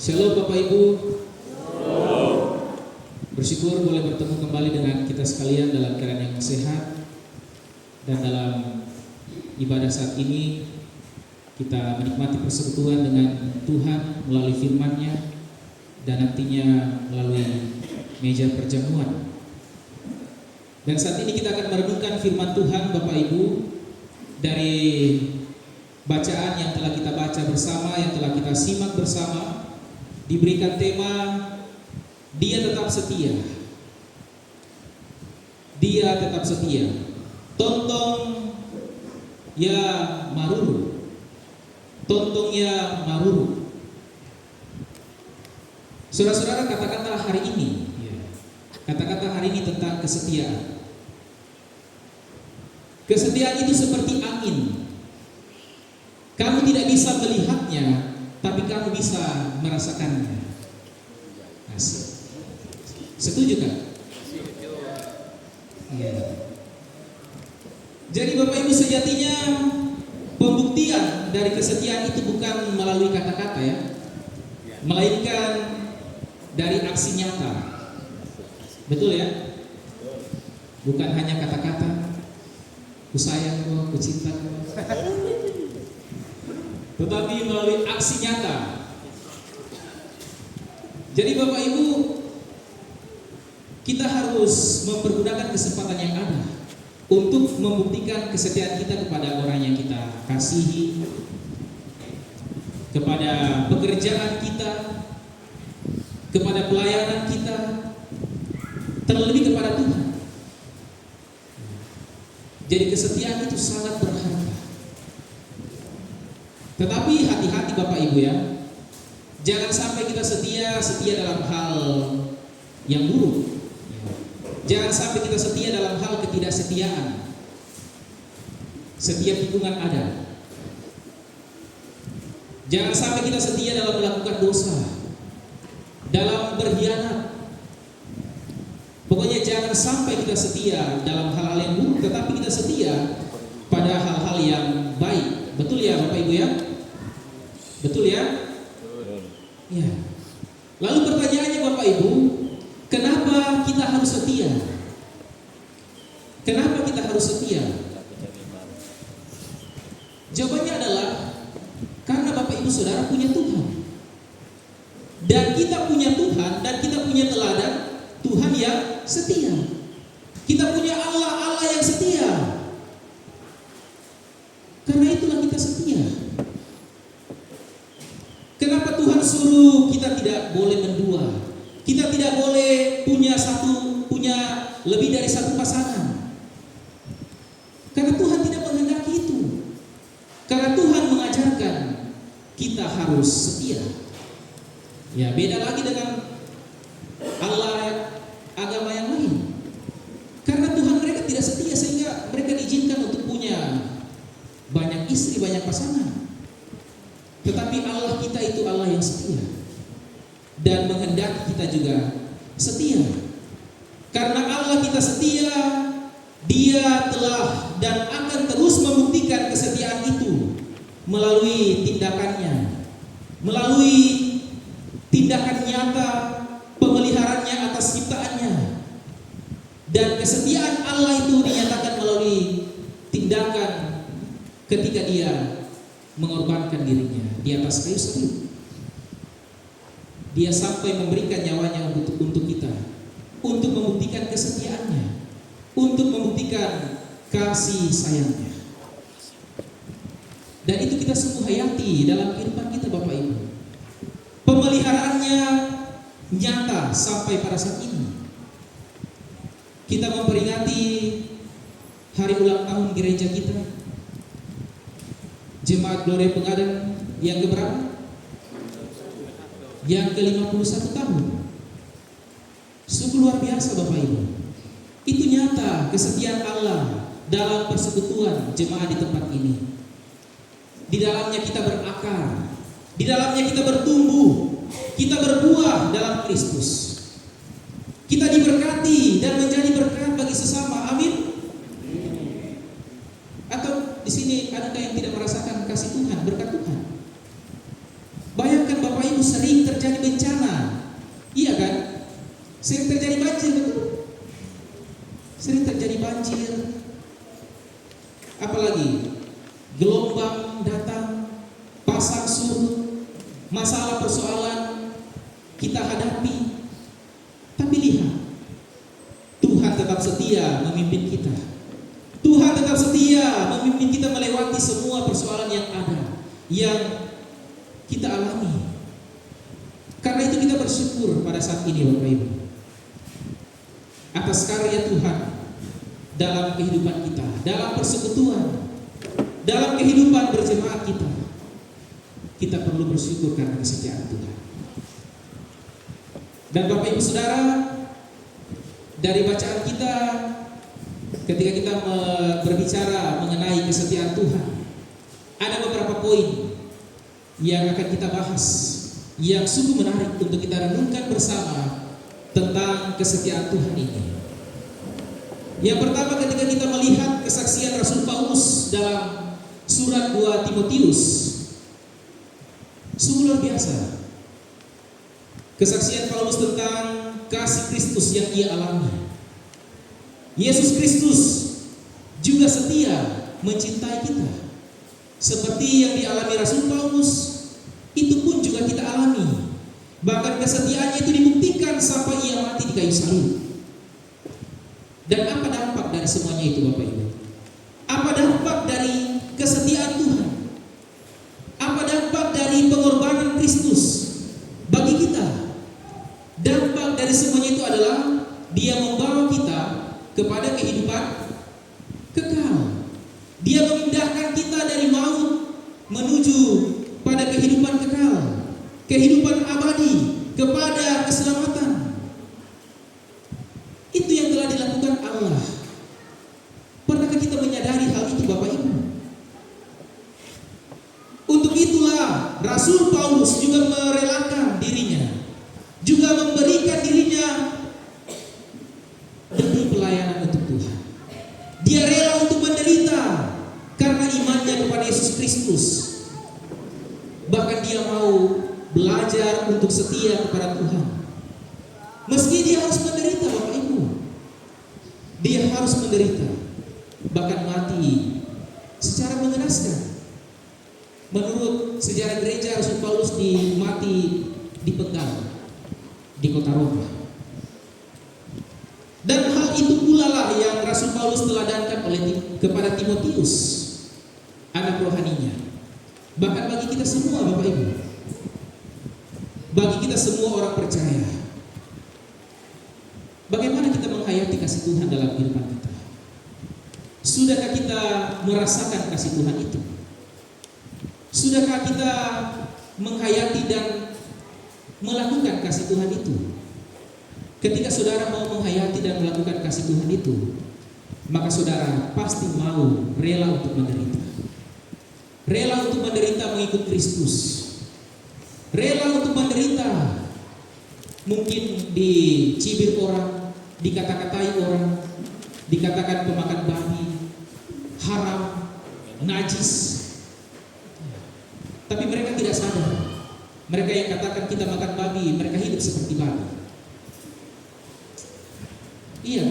Shalom Bapak Ibu. Bersyukur boleh bertemu kembali dengan kita sekalian dalam keadaan yang sehat. Dan dalam ibadah saat ini kita menikmati persekutuan dengan Tuhan melalui firman-Nya dan nantinya melalui meja perjamuan. Dan saat ini kita akan merenungkan firman Tuhan Bapak Ibu dari bacaan yang telah kita baca bersama, yang telah kita simak bersama. Diberikan tema Dia tetap setia. Dia tetap setia. Tontong ya maruru. Tontong ya maruru. Saudara-saudara, kata-kata hari ini, kata-kata hari ini tentang kesetiaan. Kesetiaan itu seperti angin. Kamu tidak bisa melihatnya, tapi kamu bisa merasakannya. Asik. Setuju kan? Iya. Jadi Bapak Ibu, sejatinya pembuktian dari kesetiaan itu bukan melalui kata-kata ya, melainkan dari aksi nyata. Betul ya? Bukan hanya kata-kata, ku sayang kau, ku cinta kau, tetapi melalui aksi nyata. Jadi Bapak Ibu, kita harus mempergunakan kesempatan yang ada untuk membuktikan kesetiaan kita kepada orang yang kita kasihi, kepada pekerjaan kita, kepada pelayanan kita, terlebih kepada Tuhan. Jadi kesetiaan itu sangat berharga. Tetapi hati-hati Bapak Ibu ya, jangan sampai kita setia dalam hal yang buruk. Jangan sampai kita setia dalam hal ketidaksetiaan. Setiap tikungan ada. Jangan sampai kita setia dalam melakukan dosa, dalam berkhianat. Pokoknya jangan sampai kita setia dalam hal-hal yang buruk, tetapi kita setia pada hal-hal yang baik. Betul ya Bapak Ibu ya? Betul ya? Ya. Lalu pertanyaannya Bapak Ibu, kenapa kita harus setia? Kenapa kita harus setia? Jawabannya adalah karena Bapak Ibu Saudara punya Tuhan. Dan kita punya Tuhan dan kita punya teladan Tuhan yang setia. Kita punya Allah yang setia. Karena itulah kita setia. Kenapa Tuhan suruh kita tidak boleh mendua? Kita tidak boleh punya lebih dari satu pasangan. Karena Tuhan tidak menghendaki itu. Karena Tuhan mengajarkan kita harus setia. Ya, beda lagi dengan Allah agama yang lain. Karena Tuhan mereka tidak setia sehingga mereka diizinkan untuk punya banyak istri, banyak pasangan. Tetapi Allah kita itu Allah yang setia dan menghendaki kita juga setia. Karena Allah kita setia, Dia telah dan akan terus membuktikan kesetiaan itu melalui tindakannya, melalui tindakan nyata pemeliharaannya atas ciptaannya. Dan kesetiaan Allah itu dinyatakan melalui tindakan ketika Dia mengorbankan dirinya di atas kayu salib. Dia sampai memberikan nyawanya untuk kita, untuk membuktikan kesetiaannya, untuk membuktikan kasih sayangnya. Dan itu kita sungguh hayati dalam kehidupan kita Bapak Ibu. Pemeliharaannya nyata sampai pada saat ini. Kita memperingati hari ulang tahun gereja kita, Jemaat Gloria Pengaden yang keberapa? Yang ke-51 tahun. Sungguh luar biasa Bapak Ibu. Itu nyata kesetiaan Allah dalam persekutuan jemaat di tempat ini. Di dalamnya kita berakar, di dalamnya kita bertumbuh, kita berbuah dalam Kristus. Kita diberkati dan menjadi berkat bagi sesama. Amin. Atau di sini adakah yang tidak merasakan kasih Tuhan, berkat Tuhan? Bayangkan Bapak Ibu, sering terjadi sering terjadi banjir, apalagi gelombang datang, pasang surut, masalah persoalan kita hadapi. Tapi lihat, Tuhan tetap setia memimpin kita. Tuhan tetap setia memimpin kita melewati semua persoalan yang ada, yang kita alami. Karena itu kita bersyukur pada saat ini Bapak Ibu atas karya Tuhan dalam kehidupan kita, dalam persekutuan, dalam kehidupan berjemaat kita. Kita perlu bersyukur karena kesetiaan Tuhan. Dan Bapak Ibu Saudara, dari bacaan kita ketika kita berbicara mengenai kesetiaan Tuhan, ada beberapa poin yang akan kita bahas yang sungguh menarik untuk kita renungkan bersama tentang kesetiaan Tuhan ini. Yang pertama, ketika kita melihat kesaksian Rasul Paulus dalam surat 2 Timotius, sungguh luar biasa kesaksian Paulus tentang kasih Kristus yang ia alami. Yesus Kristus juga setia mencintai kita, seperti yang dialami Rasul Paulus, itu pun juga kita alami. Bahkan kesetiaannya itu dibuktikan sampai ia mati di kayu salib. Dan apa dampak dari semuanya itu Bapak Ibu? Apa dampak dari kesetiaan Tuhan? Apa dampak dari pengorbanan Kristus bagi kita? Dampak dari semuanya itu adalah Dia membawa kita kepada kehidupan kekal. Dia memindahkan kita dari maut menuju pada kehidupan kekal, kehidupan abadi, kepada keselamatan. Itu yang telah dilakukan Allah. Pernahkah kita menyadari hal itu Bapak Ibu? Untuk itulah Rasul Paulus juga merelakan dirinya, juga memberikan dirinya demi pelayanan untuk Tuhan. Dia rela untuk menderita karena imannya kepada Yesus Kristus. Bahkan dia mau belajar untuk setia kepada Tuhan. Meski dia harus menderita Bapak Ibu, dia harus menderita, bahkan mati secara mengenaskan. Menurut sejarah gereja, Rasul Paulus mati dipenggal di kota Roma. Dan hal itu pula lah yang Rasul Paulus teladankan kepada Timotius, anak rohaninya. Bahkan bagi kita semua Bapak Ibu, bagi kita semua orang percaya, bagaimana kita menghayati kasih Tuhan dalam kehidupan kita? Sudahkah kita merasakan kasih Tuhan itu? Sudahkah kita menghayati dan melakukan kasih Tuhan itu? Ketika saudara mau menghayati dan melakukan kasih Tuhan itu, maka saudara pasti mau rela untuk menderita. Rela untuk menderita mengikut Kristus. Rela untuk menderita, mungkin dicibir orang, dikata-katai orang, dikatakan pemakan babi, haram, najis. Tapi mereka tidak sadar. Mereka yang katakan kita makan babi, mereka hidup seperti babi. Iya.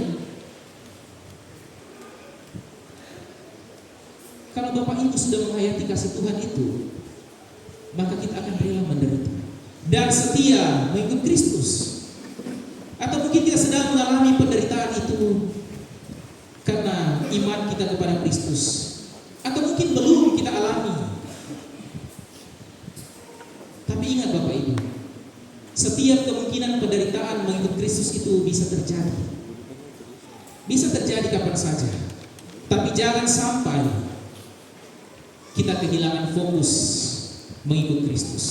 Kalau Bapak Ibu sudah menghayati kasih Tuhan itu, maka kita akan rela menderita dan setia mengikut Kristus. Atau mungkin kita sedang mengalami penderitaan itu karena iman kita kepada Kristus, atau mungkin belum kita alami. Tapi ingat Bapak Ibu, setiap kemungkinan penderitaan mengikut Kristus itu bisa terjadi. Bisa terjadi kapan saja. Tapi jangan sampai kita kehilangan fokus mengikut Kristus.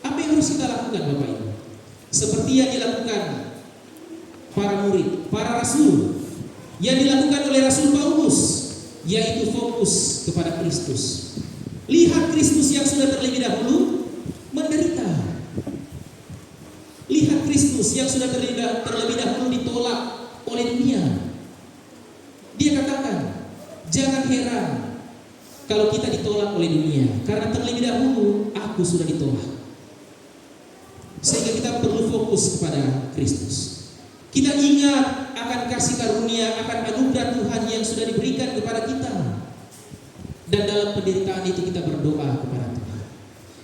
Apa yang harus kita lakukan Bapak Ibu? Seperti yang dilakukan para murid, para rasul, yang dilakukan oleh Rasul Paulus, yaitu fokus kepada Kristus. Lihat Kristus yang sudah terlebih dahulu menderita. Lihat Kristus yang sudah terlebih dahulu ditolak oleh dunia. Dia katakan, jangan heran kalau kita ditolak oleh dunia, karena terlebih dahulu aku sudah ditolak. Sehingga kita perlu fokus kepada Kristus. Kita ingat akan kasih karunia, akan anugerah Tuhan yang sudah diberikan kepada kita. Dan dalam penderitaan itu kita berdoa kepada Tuhan.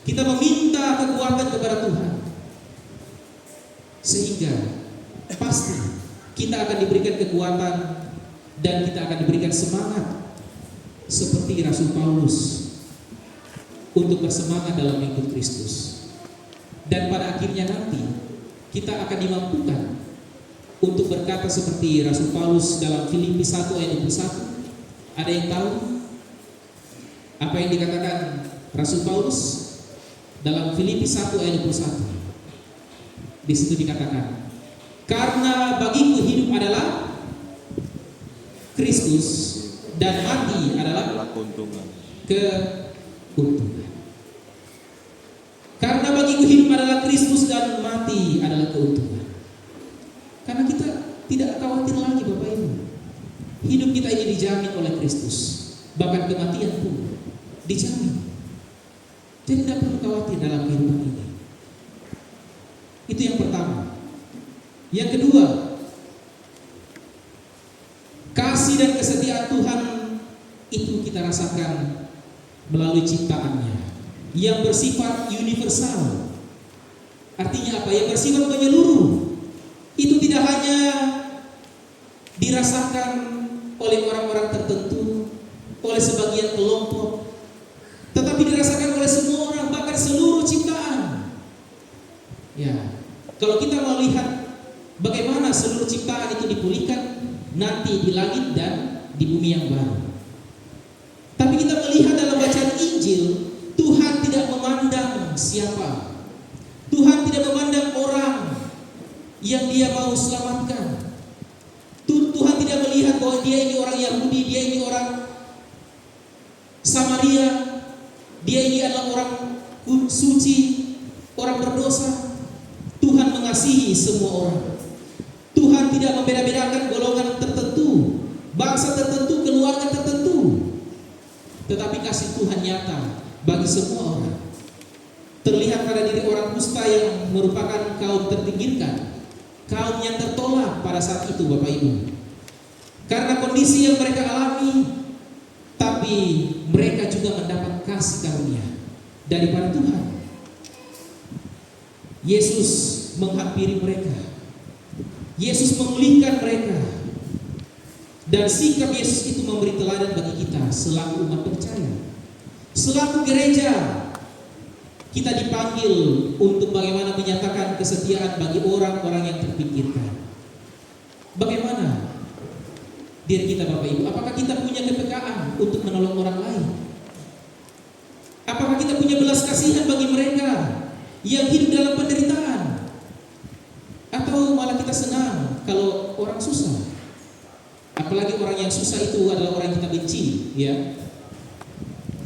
Kita meminta kekuatan kepada Tuhan. Sehingga pasti kita akan diberikan kekuatan dan kita akan diberikan semangat seperti Rasul Paulus untuk bersemangat dalam mengikut Kristus. Dan pada akhirnya nanti kita akan dimampukan untuk berkata seperti Rasul Paulus dalam Filipi 1 ayat 21. Ada yang tahu apa yang dikatakan Rasul Paulus dalam Filipi 1 ayat 21? Di situ dikatakan, karena bagiku hidup adalah Kristus dan mati adalah keuntungan. Karena bagiku hidup adalah Kristus dan mati adalah keuntungan. Karena kita tidak khawatir lagi Bapak Ibu. Hidup kita ini dijamin oleh Kristus. Bahkan kematian pun dijamin. Jadi tidak perlu khawatir dalam kehidupan ini. Itu yang pertama. Yang kedua, kasih dan kesetiaan Tuhan itu kita rasakan melalui ciptaannya yang bersifat universal. Artinya apa? Yang bersifat menyeluruh. Itu tidak hanya dirasakan oleh orang-orang tertentu, oleh sebagian kelompok, tetapi dirasakan oleh semua orang, bahkan seluruh ciptaan. Ya, kalau kita mau lihat bagaimana seluruh ciptaan itu dipulihkan nanti di langit dan di bumi yang baru. Tapi kita melihat dalam bacaan Injil, Tuhan tidak memandang siapa. Tuhan tidak memandang orang yang dia mau selamatkan. Tuhan tidak melihat bahwa dia ini orang Yahudi, dia ini orang Samaria, dia ini adalah orang suci, orang berdosa. Tuhan mengasihi semua orang. Tuhan tidak membeda-bedakan golongan tertentu, bangsa tertentu, keluarga tertentu. Tetapi kasih Tuhan nyata bagi semua orang. Terlihat pada diri orang kusta yang merupakan kaum terpinggirkan, kaum yang tertolak pada saat itu Bapak Ibu. Karena kondisi yang mereka alami, tapi mereka juga mendapat kasih karunia daripada Tuhan. Yesus menghampiri mereka. Yesus memulihkan mereka. Dan sikap Yesus itu memberi teladan bagi kita selaku umat percaya. Selaku gereja, kita dipanggil untuk bagaimana menyatakan kesetiaan bagi orang-orang yang terpinggirkan. Bagaimana diri kita Bapak Ibu? Apakah kita punya kepekaan untuk menolong orang lain? Apakah kita punya belas kasihan bagi mereka yang hidup dalam penderitaan? Atau malah kita senang kalau orang susah? Apalagi orang yang susah itu adalah orang yang kita benci, ya.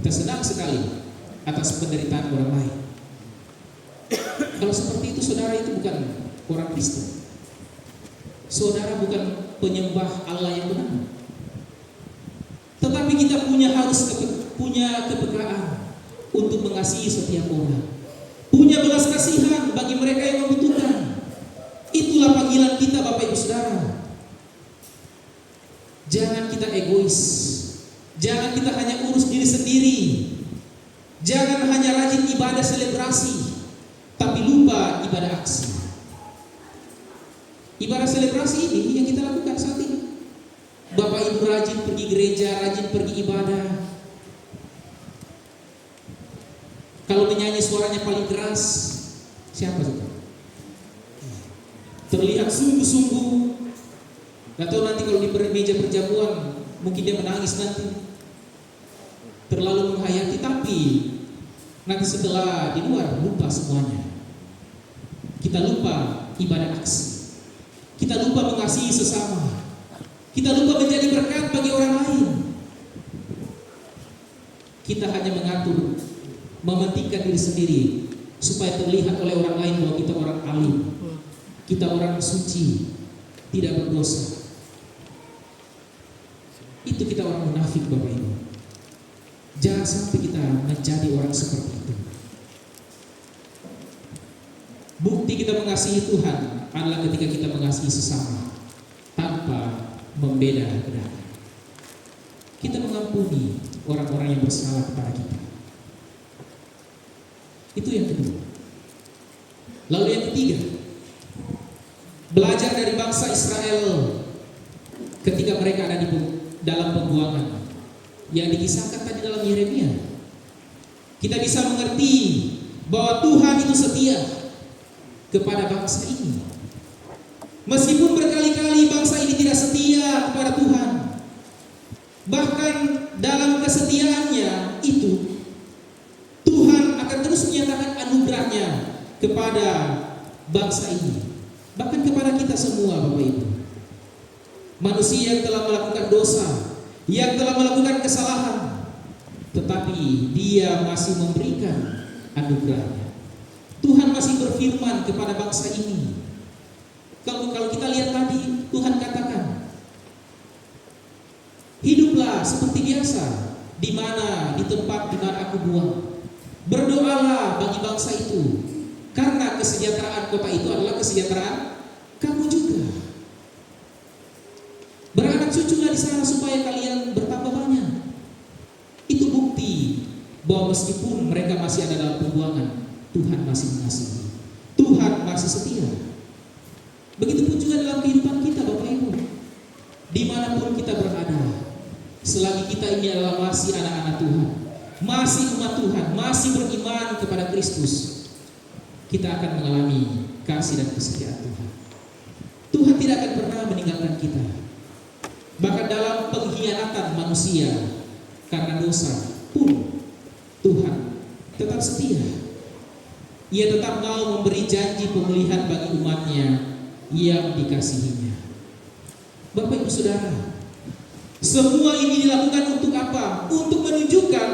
Kita senang sekali atas penderitaan orang lain. Kalau seperti itu, saudara, itu bukan orang Kristen. Saudara bukan penyembah Allah yang benar. Tetapi kita harus punya kepekaan untuk mengasihi setiap orang. Punya belas kasihan bagi mereka yang membutuhkan. Itulah panggilan kita Bapak Ibu Saudara. Jangan kita egois. Jangan kita hanya urus diri sendiri. Jangan hanya rajin ibadah selebrasi, tapi lupa ibadah aksi. Ibadah selebrasi ini yang kita lakukan saat ini. Bapak Ibu rajin pergi gereja, rajin pergi ibadah. Kalau menyanyi suaranya paling keras, siapa itu? Terlihat sungguh-sungguh. Gak tahu nanti kalau di meja perjamuan mungkin dia menangis nanti, terlalu menghayati, tapi nanti setelah di luar lupa semuanya. Kita lupa ibadah aksi. Kita lupa mengasihi sesama. Kita lupa menjadi berkat bagi orang lain. Kita hanya mengatur, mementingkan diri sendiri supaya terlihat oleh orang lain bahwa kita orang alim, kita orang suci, tidak berdosa. Itu kita orang munafik Bapak Ibu. Jangan sampai kita menjadi orang seperti itu. Bukti kita mengasihi Tuhan adalah ketika kita mengasihi sesama tanpa membeda bedakan. Kita mengampuni orang-orang yang bersalah kepada kita. Itu yang kedua. Lalu yang ketiga, belajar dari bangsa Israel ketika mereka ada di dalam pembuangan yang dikisahkan tadi dalam Yeremia. Kita bisa mengerti bahwa Tuhan itu setia kepada bangsa ini. Meskipun berkali-kali bangsa ini tidak setia kepada Tuhan, bahkan dalam kesetiaannya itu Tuhan akan terus menyatakan anugerahnya kepada bangsa ini, bahkan kepada kita semua, Bapak Ibu. Manusia yang telah melakukan dosa, yang telah melakukan kesalahan, tetapi dia masih memberikan anugerahnya. Tuhan masih berfirman kepada bangsa ini. Kalau kita lihat tadi, Tuhan katakan, hiduplah seperti biasa di tempat di mana aku buang. Berdoalah bagi bangsa itu, karena kesejahteraan kota itu adalah kesejahteraan kamu juga. Beranak cuculah di sana supaya kalian bertambah banyak. Itu bukti bahwa meskipun mereka masih ada dalam pembuangan, Tuhan masih mengasihi. Tuhan masih setia. Begitupun juga dalam kehidupan kita, Bapak Ibu. Dimanapun kita berada, selagi kita ini adalah masih anak-anak Tuhan, masih umat Tuhan, masih beriman kepada Kristus, kita akan mengalami kasih dan kesetiaan Tuhan. Tuhan tidak akan pernah meninggalkan kita. Bahkan dalam pengkhianatan manusia karena dosa pun Tuhan tetap setia. Ia tetap mau memberi janji pemulihan bagi umatnya yang dikasihinya. Bapak Ibu Saudara, semua ini dilakukan untuk apa? Untuk menunjukkan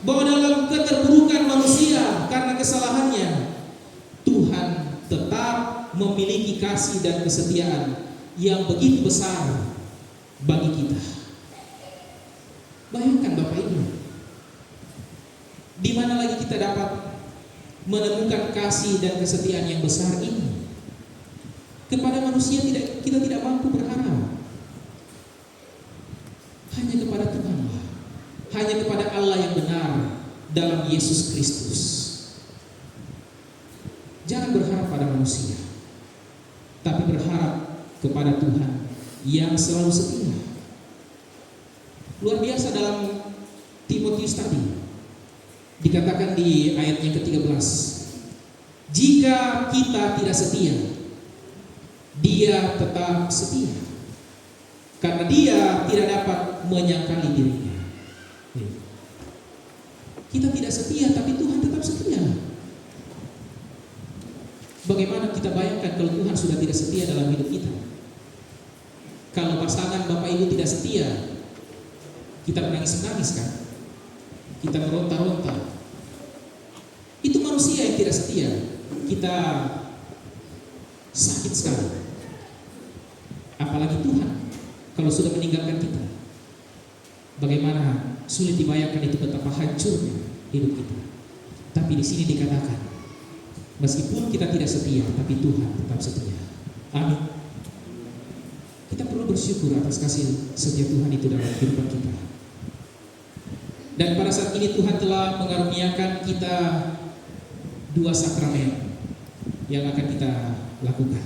bahwa dalam keterburukan manusia karena kesalahannya, Tuhan tetap memiliki kasih dan kesetiaan yang begitu besar bagi kita. Bayangkan Bapak Ibu, di mana lagi kita dapat menemukan kasih dan kesetiaan yang besar ini? Kepada manusia kita tidak mampu berharap. Hanya kepada Tuhan lah. Hanya kepada Allah yang benar dalam Yesus Kristus. Jangan berharap pada manusia, tapi berharap kepada Tuhan yang selalu setia. Luar biasa dalam Timotius tadi dikatakan di ayat yang ke-13, jika kita tidak setia, dia tetap setia, karena dia tidak dapat menyangkali dirinya. Kita tidak setia, tapi Tuhan tetap setia. Bagaimana kita bayangkan kalau Tuhan sudah tidak setia dalam hidup kita? Kalau pasangan Bapak Ibu tidak setia, kita menangis-menangis kan? Kita meronta-ronta. Itu manusia yang tidak setia. Kita sakit sekali. Apalagi Tuhan kalau sudah meninggalkan kita. Bagaimana sulit dibayangkan itu betapa hancurnya hidup kita. Tapi di sini dikatakan, meskipun kita tidak setia, tapi Tuhan tetap setia. Amin. Kita perlu bersyukur atas kasih setia Tuhan itu dalam kehidupan kita. Dan pada saat ini Tuhan telah mengaruniakan kita 2 sakramen yang akan kita lakukan.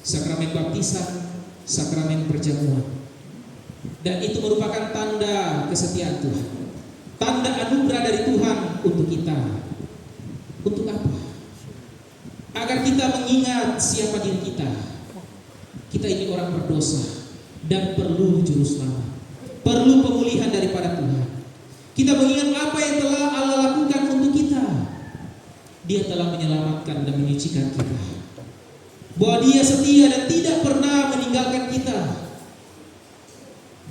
Sakramen baptisan, sakramen perjamuan. Dan itu merupakan tanda kesetiaan Tuhan, tanda anugerah dari Tuhan untuk kita. Untuk apa? Agar kita mengingat siapa diri kita. Kita ini orang berdosa dan perlu juru selamat, perlu pemulihan daripada Tuhan. Kita mengingat apa yang telah Allah lakukan untuk kita. Dia telah menyelamatkan dan menyucikan kita, bahwa Dia setia dan tidak pernah meninggalkan kita,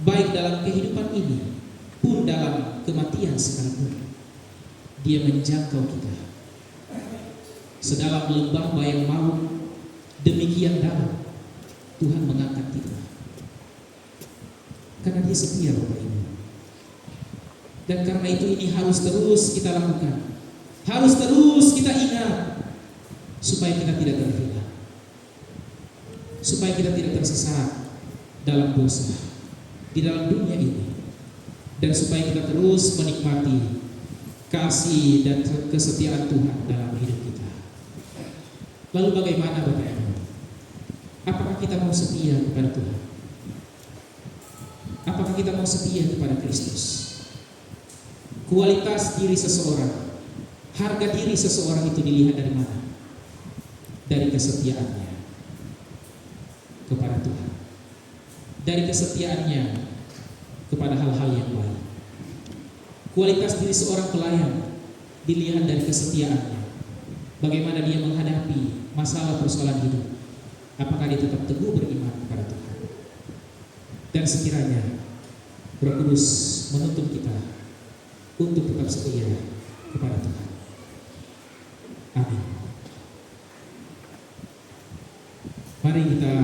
baik dalam kehidupan ini pun dalam kematian sekalipun. Dia menjangkau kita. Sedalam lembah bayang maut, demikian dalam Tuhan mengangkat kita, karena Dia setia, Bapak Ibu. Dan karena itu ini harus terus kita lakukan, harus terus kita ingat, supaya kita tidak terhilang. supaya kita tidak tersesat dalam dosa di dalam dunia ini, dan supaya kita terus menikmati kasih dan kesetiaan Tuhan dalam hidup kita. Lalu bagaimana Bapak Ibu? Apakah kita mau setia kepada Tuhan? Apakah kita mau setia kepada Kristus? Kualitas diri seseorang, harga diri seseorang itu dilihat dari mana? Dari kesetiaannya kepada Tuhan, dari kesetiaannya kepada hal-hal yang baik. Kualitas diri seorang pelayan dilihat dari kesetiaannya, bagaimana dia menghadapi masalah persoalan hidup, apakah dia tetap teguh beriman kepada Tuhan. Dan sekiranya Roh Kudus menuntun kita untuk tetap setia kepada Tuhan. Amin. Mari kita